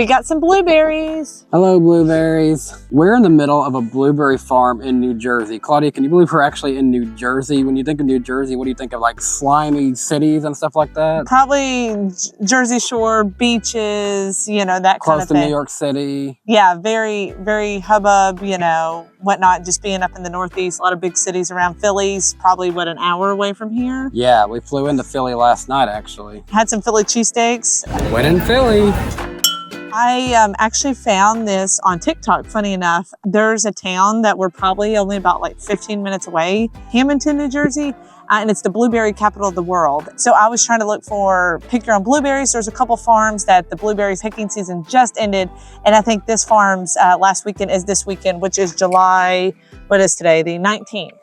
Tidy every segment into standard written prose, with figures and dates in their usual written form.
got some blueberries. Hello, blueberries. We're in the middle of a blueberry farm in New Jersey. Claudia, can you believe we're actually in New Jersey? When you think of New Jersey, what do you think of, like slimy cities and stuff like that? Probably Jersey Shore, beaches, you know, that kind of thing. Close to New York City. Yeah, very, very hubbub, you know, whatnot, just being up in the Northeast. A lot of big cities around. Philly's probably, what, an hour away from here? Yeah, we flew into Philly last night, actually. Had some Philly cheesesteaks. Went in Philly. I actually found this on TikTok, funny enough. There's a town that we're probably only about like 15 minutes away, Hamilton, New Jersey, and it's the blueberry capital of the world. So I was trying to look for pick your own blueberries. There's a couple farms that the blueberry picking season just ended, and I think this farm's last weekend is this weekend, which is July, what is today, the 19th.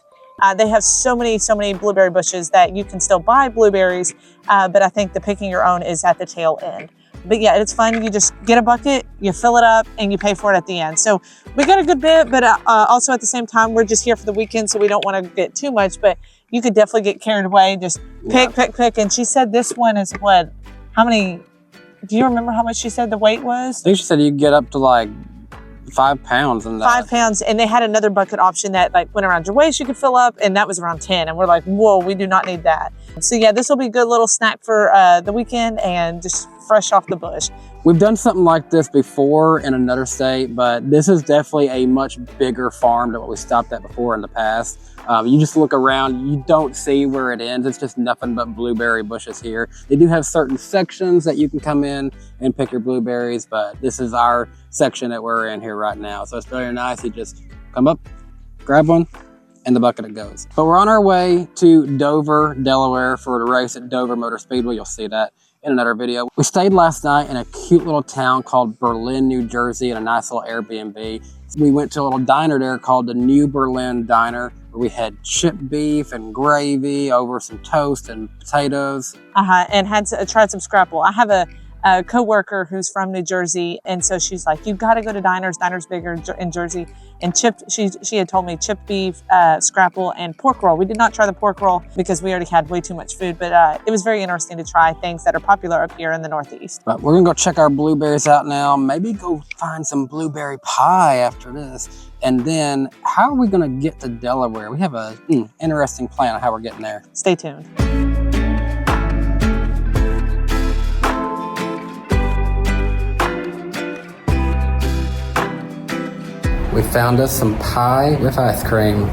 They have so many blueberry bushes that you can still buy blueberries, but I think the picking your own is at the tail end. But yeah, it's fun. You just get a bucket, you fill it up, and you pay for it at the end. So we got a good bit, but also at the same time, we're just here for the weekend, so we don't want to get too much, but you could definitely get carried away. Just pick. And she said this one is what? How many? Do you remember how much she said the weight was? I think she said you get up to like 5 pounds in that. 5 pounds, and they had another bucket option that like went around your waist you could fill up, and that was around 10, and we're like, whoa, we do not need that. So yeah, this will be a good little snack for the weekend and just fresh off the bush. We've done something like this before in another state, but this is definitely a much bigger farm than what we stopped at before in the past. You just look around, you don't see where it ends. It's just nothing but blueberry bushes here. They do have certain sections that you can come in and pick your blueberries, but this is our section that we're in here right now. So it's very nice. You just come up, grab one, and the bucket it goes. But we're on our way to Dover, Delaware for the race at Dover Motor Speedway. You'll see that in another video. We stayed last night in a cute little town called Berlin, New Jersey, in a nice little Airbnb. We went to a little diner there called the New Berlin Diner, where we had chipped beef and gravy over some toast and potatoes. And had tried some scrapple. I have a co-worker who's from New Jersey, and so she's like, you've got to go to Diners. Diners bigger in Jersey. And she had told me chipped beef, scrapple, and pork roll. We did not try the pork roll because we already had way too much food, but it was very interesting to try things that are popular up here in the Northeast. But we're gonna go check our blueberries out now. Maybe go find some blueberry pie after this. And then how are we gonna get to Delaware? We have a interesting plan on how we're getting there. Stay tuned. We found us some pie with ice cream.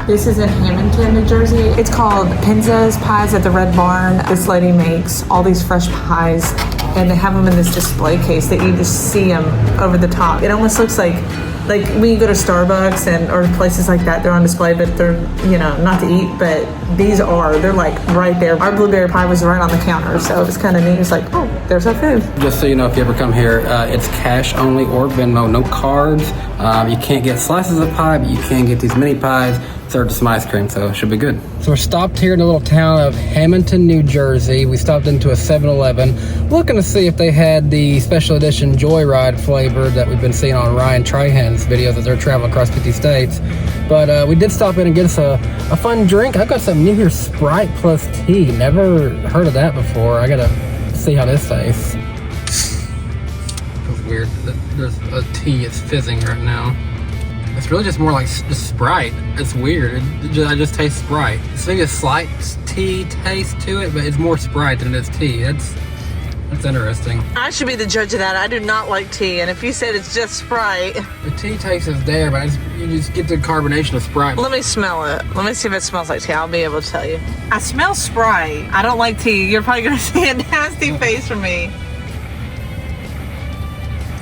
This is in Hamilton, New Jersey. It's called Penza's Pies at the Red Barn. This lady makes all these fresh pies, and they have them in this display case that you just see them over the top. It almost looks like when you go to Starbucks or places like that, they're on display, but they're, you know, not to eat, but they're like right there. Our blueberry pie was right on the counter, so it was kind of neat. It's like, oh, there's our food. Just so you know, if you ever come here, it's cash only or Venmo, no cards. You can't get slices of pie, but you can get these mini pies. Served with some ice cream, so it should be good. So we're stopped here in the little town of Hamilton, New Jersey. We stopped into a 7-Eleven, looking to see if they had the special edition Joyride flavor that we've been seeing on Ryan Trahan's videos as they're traveling across 50 states. But we did stop in and get us a fun drink. I've got some new here, Sprite plus tea. Never heard of that before. I gotta see how this tastes. Feels weird. There's a tea, it's fizzing right now. It's really just more like just Sprite. It's weird. I just taste Sprite. It's maybe a slight tea taste to it, but it's more Sprite than it is tea. That's interesting. I should be the judge of that. I do not like tea, and if you said it's just Sprite. The tea taste is there, but you just get the carbonation of Sprite. Let me smell it. Let me see if it smells like tea. I'll be able to tell you. I smell Sprite. I don't like tea. You're probably going to see a nasty face from me.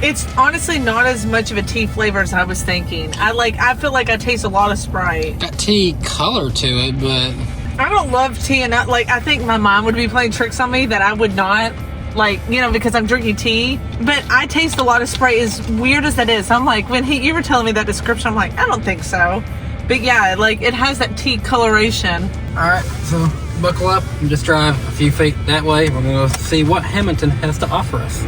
It's honestly not as much of a tea flavor as I was thinking. I feel like I taste a lot of Sprite. Got tea color to it, but I don't love tea, and I think my mom would be playing tricks on me that I would not, because I'm drinking tea. But I taste a lot of Sprite, as weird as that is. I'm like, when you were telling me that description, I'm like, I don't think so. But yeah, it has that tea coloration. All right, so buckle up and just drive a few feet that way. We're gonna go see what Hamilton has to offer us.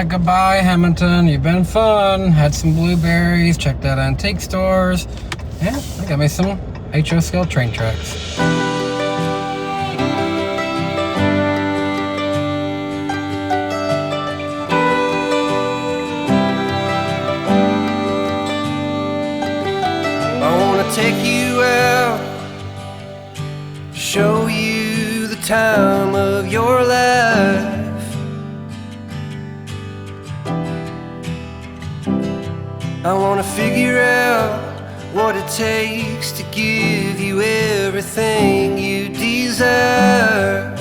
right, goodbye, Hamilton. You've been fun. Had some blueberries, checked out antique stores. Yeah, I got me some HO scale train tracks. I wanna take you out, show you the time of your life. I wanna figure out what it takes to give you everything you desire.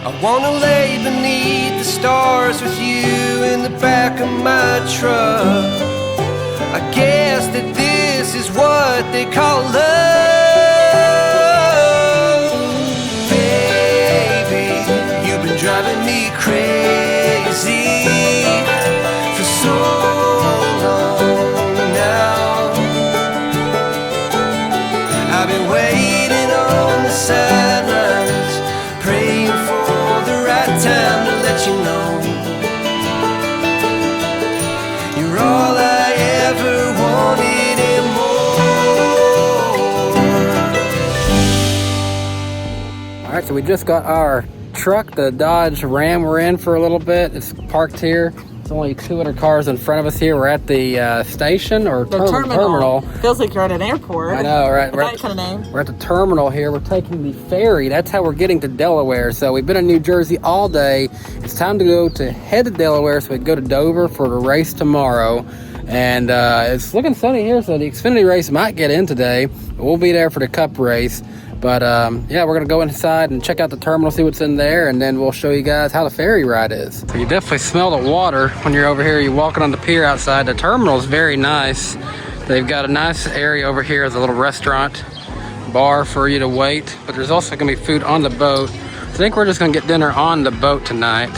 I wanna lay beneath the stars with you in the back of my truck. I guess that this is what they call love. Baby, you've been driving me crazy for so long now. I've been waiting on the sidelines, praying for the right time to let you know you're all I ever wanted and more. All right, so we just got our truck, the Dodge Ram, we're in for a little bit. It's parked here. There's only 200 cars in front of us here. We're at the station or terminal. Feels like you're at an airport. I know, right? That kind of name. We're at the terminal here. We're taking the ferry. That's how we're getting to Delaware. So we've been in New Jersey all day. It's time to head to Delaware so we can go to Dover for the race tomorrow. And it's looking sunny here, so the Xfinity race might get in today. We'll be there for the Cup race. But yeah, we're gonna go inside and check out the terminal, see what's in there, and then we'll show you guys how the ferry ride is. So you definitely smell the water when you're over here. You're walking on the pier outside. The terminal is very nice. They've got a nice area over here as a little restaurant, bar for you to wait. But there's also gonna be food on the boat. I think we're just gonna get dinner on the boat tonight.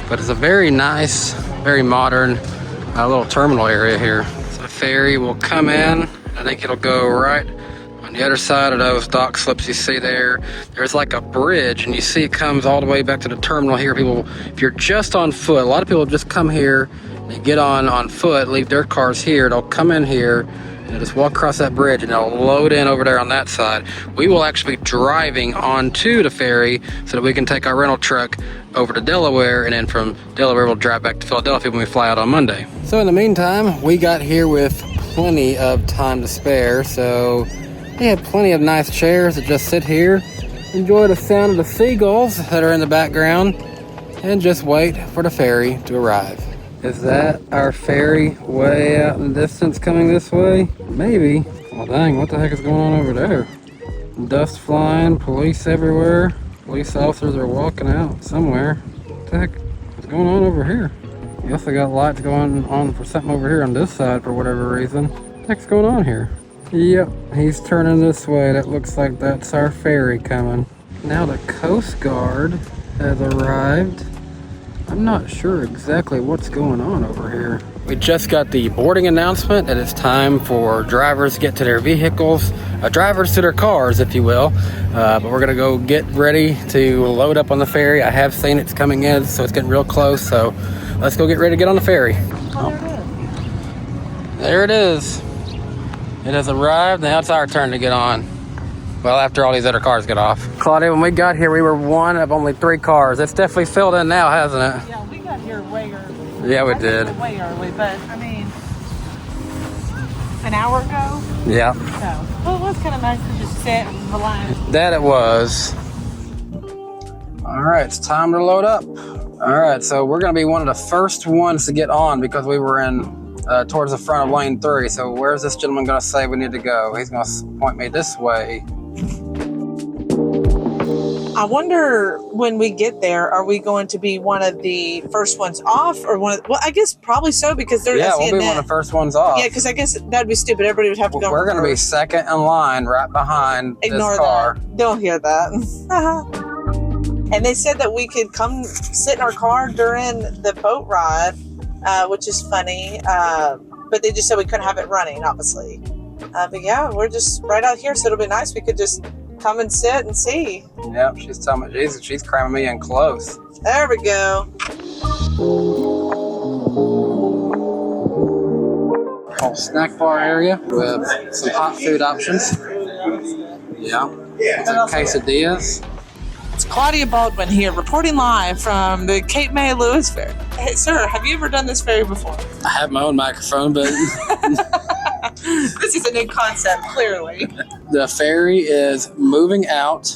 But it's a very nice, very modern little terminal area here. So the ferry will come in. I think it'll go right on the other side of those dock slips you see there. There's like a bridge, and you see it comes all the way back to the terminal here. People, if you're just on foot, a lot of people just come here, they get on foot, leave their cars here, they'll come in here, and they'll just walk across that bridge, and they'll load in over there on that side. We will actually be driving onto the ferry so that we can take our rental truck over to Delaware, and then from Delaware we'll drive back to Philadelphia when we fly out on Monday. So in the meantime, we got here with plenty of time to spare, so they have plenty of nice chairs that just sit here, enjoy the sound of the seagulls that are in the background, and just wait for the ferry to arrive. Is that our ferry way out in the distance coming this way? Maybe. Well, dang, what the heck is going on over there? Dust flying, police everywhere. Police officers are walking out somewhere. What the heck is going on over here? You also got lights going on for something over here on this side for whatever reason. What the heck's going on here? Yep, he's turning this way. That looks like that's our ferry coming. Now the Coast Guard has arrived. I'm not sure exactly what's going on over here. We just got the boarding announcement that it's time for drivers to get to their vehicles, drivers to their cars, if you will. But we're gonna go get ready to load up on the ferry. I have seen it's coming in, so it's getting real close. So let's go get ready to get on the ferry. Oh, there it is. It has arrived. Now it's our turn to get on. Well, after all these other cars get off. Claudia, when we got here, we were one of only 3 cars. It's definitely filled in now, hasn't it? Yeah, we got here way early. Yeah, we did. Way early, but I mean, an hour ago. Yeah. So, well, it was kind of nice to just sit and relax. That it was. All right, it's time to load up. All right, so we're gonna be one of the first ones to get on because we were in towards the front of lane 3. So where's this gentleman gonna say we need to go? He's gonna point me this way. I wonder when we get there, are we going to be one of the first ones off or one of, well, I guess probably so because they're we'll be one of the first ones off. Yeah, because I guess that'd be stupid. Everybody would have to go. We're going to be second in line right behind Ignore this car. That. Don't hear that. And they said that we could come sit in our car during the boat ride, which is funny. But they just said we couldn't have it running, obviously. But yeah, we're just right out here, so it'll be nice. We could just Come and sit and see. Yep, she's telling me, she's cramming me in close. There we go. Whole snack bar area with some hot food options. Yeah, some quesadillas. It's Claudia Baldwin here, reporting live from the Cape May Lewis Fair. Hey, sir, have you ever done this ferry before? I have my own microphone, but This is a new concept, clearly. the ferry is moving out.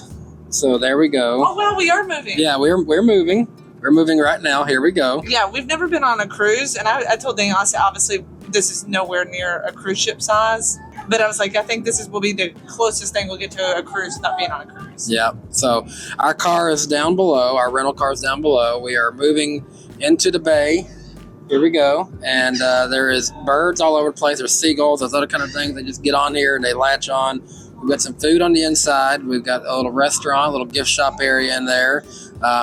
So there we go. Oh, well, we are moving. Yeah, we're moving. We're moving right now. Here we go. Yeah, we've never been on a cruise, and I told Daniel, I said, obviously, this is nowhere near a cruise ship size. But I was like, I think this will be the closest thing we'll get to a cruise, not being on a cruise. Yeah. So our car is down below. Our rental car is down below. We are moving into the bay. Here we go. And there is birds all over the place. There's seagulls, those other kind of things. They just get on here and they latch on. We've got some food on the inside. We've got a little restaurant, a little gift shop area in there.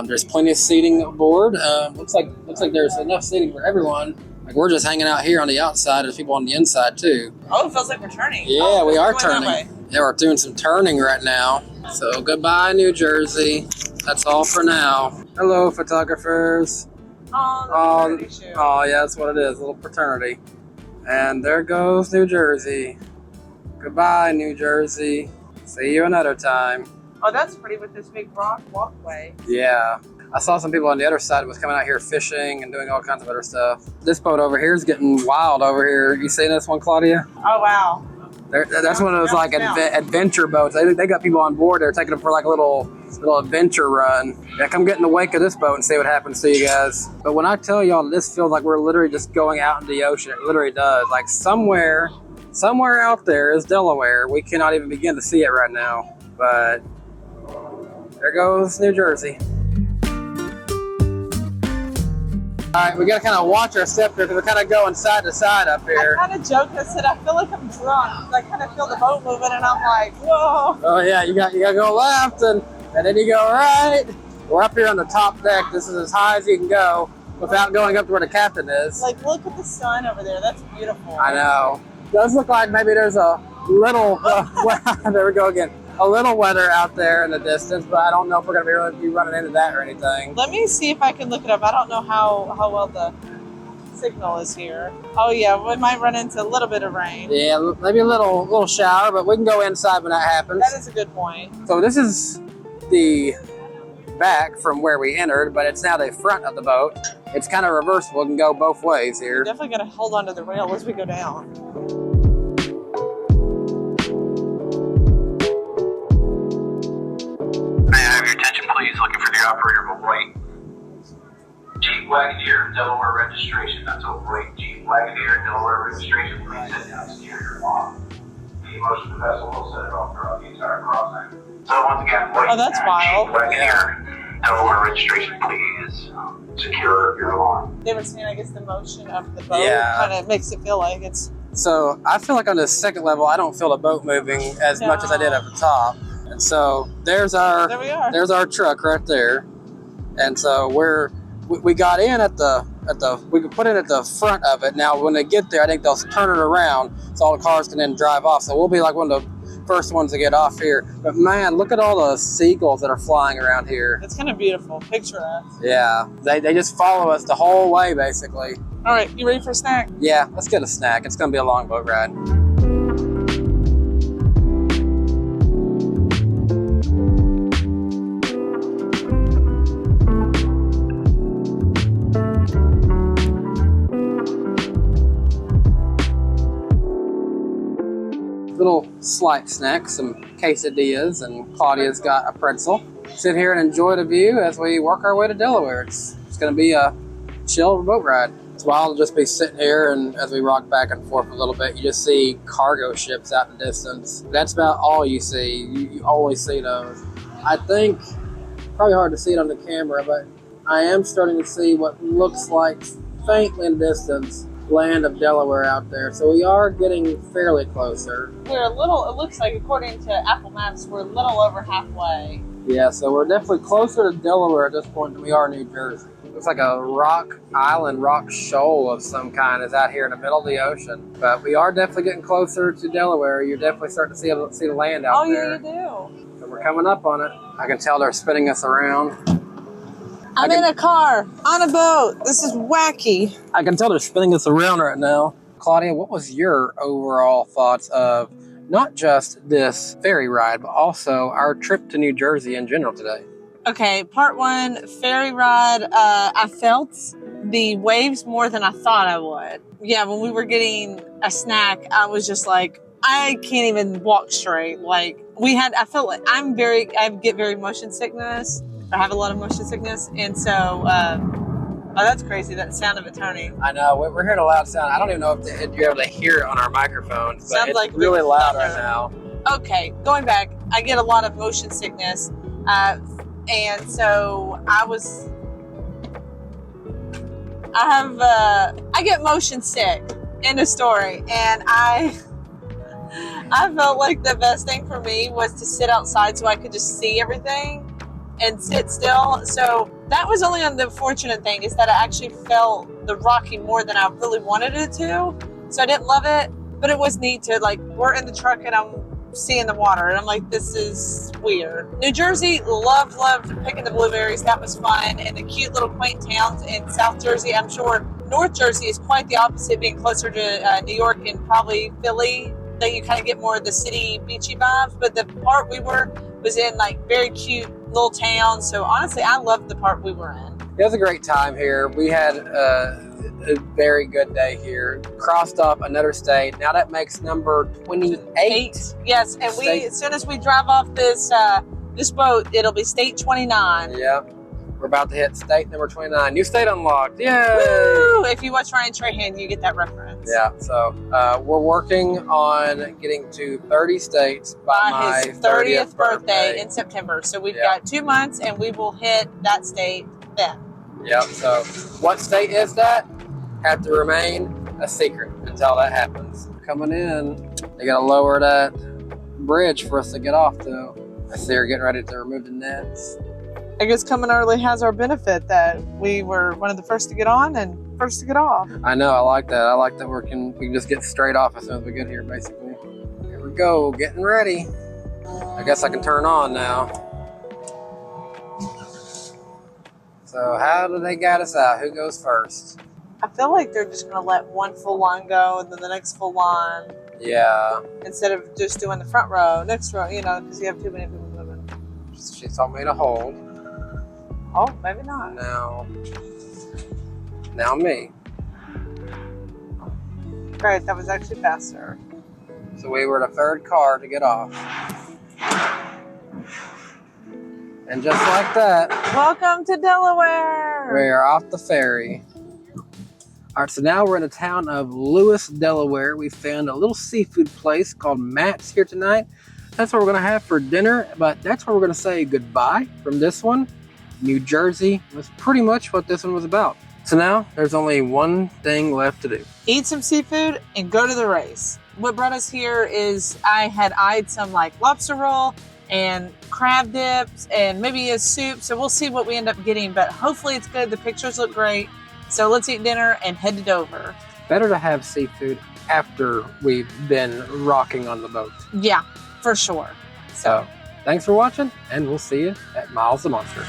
There's plenty of seating aboard. Looks like there's enough seating for everyone. Like we're just hanging out here on the outside. There's people on the inside too. Oh, it feels like we're turning. Yeah, we are going that turning. way. Yeah, we're doing some turning right now. So goodbye, New Jersey. That's all for now. Hello, photographers. Oh, Oh, yeah, that's what it is, a little fraternity. And there goes New Jersey. Goodbye, New Jersey. See you another time. Oh, that's pretty with this big rock walkway. Yeah. I saw some people on the other side was coming out here fishing and doing all kinds of other stuff. This boat over here is getting wild over here. You seen this one, Claudia? Oh, wow. That's one of those like adventure boats. They got people on board there taking them for like a little adventure run. Yeah, come get in the wake of this boat and see what happens to you guys. But when I tell y'all this feels like we're literally just going out into the ocean, it literally does. Like somewhere out there is Delaware. We cannot even begin to see it right now. But there goes New Jersey. All right, we got to kind of watch our step here because we're kind of going side to side up here. I kind of joked. I said, I feel like I'm drunk. I kind of feel the boat moving, and I'm like, whoa. Oh yeah, you got to go left and then you go right. We're up here on the top deck. This is as high as you can go without going up to where the captain is. Like, look at the sun over there. That's beautiful. I know. It does look like maybe there's a little, there we go again. A little weather out there in the distance, but I don't know if we're going to be running into that or anything. Let me see if I can look it up. I don't know how well the signal is here. Oh yeah, we might run into a little bit of rain. Yeah, maybe a little shower, but we can go inside when that happens. That is a good point. So this is the back from where we entered, but it's now the front of the boat. It's kind of reversible. It can go both ways here. We're definitely going to hold on to the rail as we go down. May I have your attention, please? Looking for the operator of a white Jeep Wagoneer, Delaware registration. That's a white Jeep Wagoneer, Delaware registration. Please set down exterior lock. Any motion of the vessel will set it off throughout the entire crossing. So once again, white Oh, that's wild. Jeep Wagoneer, Delaware registration. Please secure your alarm. They were saying, I guess, the motion of the boat Yeah. kind of makes it feel like it's... So I feel like on the second level, I don't feel the boat moving as much as I did at the top. And so There we are. there's our truck right there. And so we got in we could put it at the front of it. Now when they get there, I think they'll turn it around so all the cars can then drive off. So we'll be like one of the first ones to get off here. But man, look at all the seagulls that are flying around here. It's kind of beautiful. Picturesque. Yeah, they just follow us the whole way basically. All right, you ready for a snack? Yeah, let's get a snack. It's gonna be a long boat ride. Little slight snack, some quesadillas, and Claudia's got a pretzel. Sit here and enjoy the view as we work our way to Delaware. It's going to be a chill boat ride. It's wild to just be sitting here, and as we rock back and forth a little bit, you just see cargo ships out in the distance. That's about all you see. You always see those. I think, probably hard to see it on the camera, but I am starting to see what looks like faintly in the distance land of Delaware out there. So we are getting fairly closer. We're a little, it looks like, according to Apple Maps, we're a little over halfway. Yeah, so we're definitely closer to Delaware at this point than we are New Jersey. Looks like a rock island, rock shoal of some kind is out here in the middle of the ocean. But we are definitely getting closer to Delaware. You're definitely starting to see the land out there. Oh, yeah, you do. So we're coming up on it. I can tell they're spinning us around. I'm in a car, on a boat. This is wacky. I can tell they're spinning us around right now. Claudia, what was your overall thoughts of not just this ferry ride, but also our trip to New Jersey in general today? Okay, part one, ferry ride. I felt the waves more than I thought I would. Yeah, when we were getting a snack, I was just like, I can't even walk straight. Like I felt like I get very motion sickness. I have a lot of motion sickness. And so, oh, that's crazy, that sound of it turning. I know, we're hearing a loud sound. I don't even know if you're able to hear it on our microphone, but Sounds it's like really loud right now. Okay, going back, I get a lot of motion sickness. And so I get motion sick. End of story. And I felt like the best thing for me was to sit outside so I could just see everything and sit still. So that was only on the fortunate thing, is that I actually felt the rocking more than I really wanted it to. So I didn't love it, but it was neat to, like, we're in the truck and I'm seeing the water and I'm like, this is weird. New Jersey, loved picking the blueberries. That was fun. And the cute little quaint towns in South Jersey. I'm sure North Jersey is quite the opposite, being closer to New York and probably Philly, that you kind of get more of the city beachy vibes. But the part we was in, like, very cute little towns. So honestly, I loved the part we were in. It was a great time here. We had a very good day here. Crossed off another state. Now that makes number 28. Yes, and as soon as we drive off this boat, it'll be state 29. Yep. We're about to hit state number 29. New state unlocked. Yay! Woo! If you watch Ryan Trahan, you get that reference. Yeah, so we're working on getting to 30 states by my his 30th birthday in September. So we've got 2 months and we will hit that state then. Yep, so what state is that? Have to remain a secret until that happens. Coming in, they gotta lower that bridge for us to get off to. I see her getting ready to remove the nets. I guess coming early has our benefit, that we were one of the first to get on and first to get off. I know, I like that. I like that we can just get straight off as soon as we get here, basically. Here we go, getting ready. I guess I can turn on now. So how do they guide us out? Who goes first? I feel like they're just going to let one full line go and then the next full line. Yeah. Instead of just doing the front row, next row, because you have too many people moving. She told me to hold. Oh, maybe not. Now me. Great, that was actually faster. So we were the third car to get off. And just like that, welcome to Delaware. We are off the ferry. All right, so now we're in the town of Lewis, Delaware. We found a little seafood place called Matt's here tonight. That's what we're going to have for dinner, but that's where we're going to say goodbye from this one. New Jersey was pretty much what this one was about. So now there's only one thing left to do. Eat some seafood and go to the race. What brought us here is I had eyed some like lobster roll and crab dips and maybe a soup. So we'll see what we end up getting, but hopefully it's good. The pictures look great. So let's eat dinner and head to Dover. Better to have seafood after we've been rocking on the boat. Yeah, for sure. So thanks for watching, and we'll see you at Miles the Monster.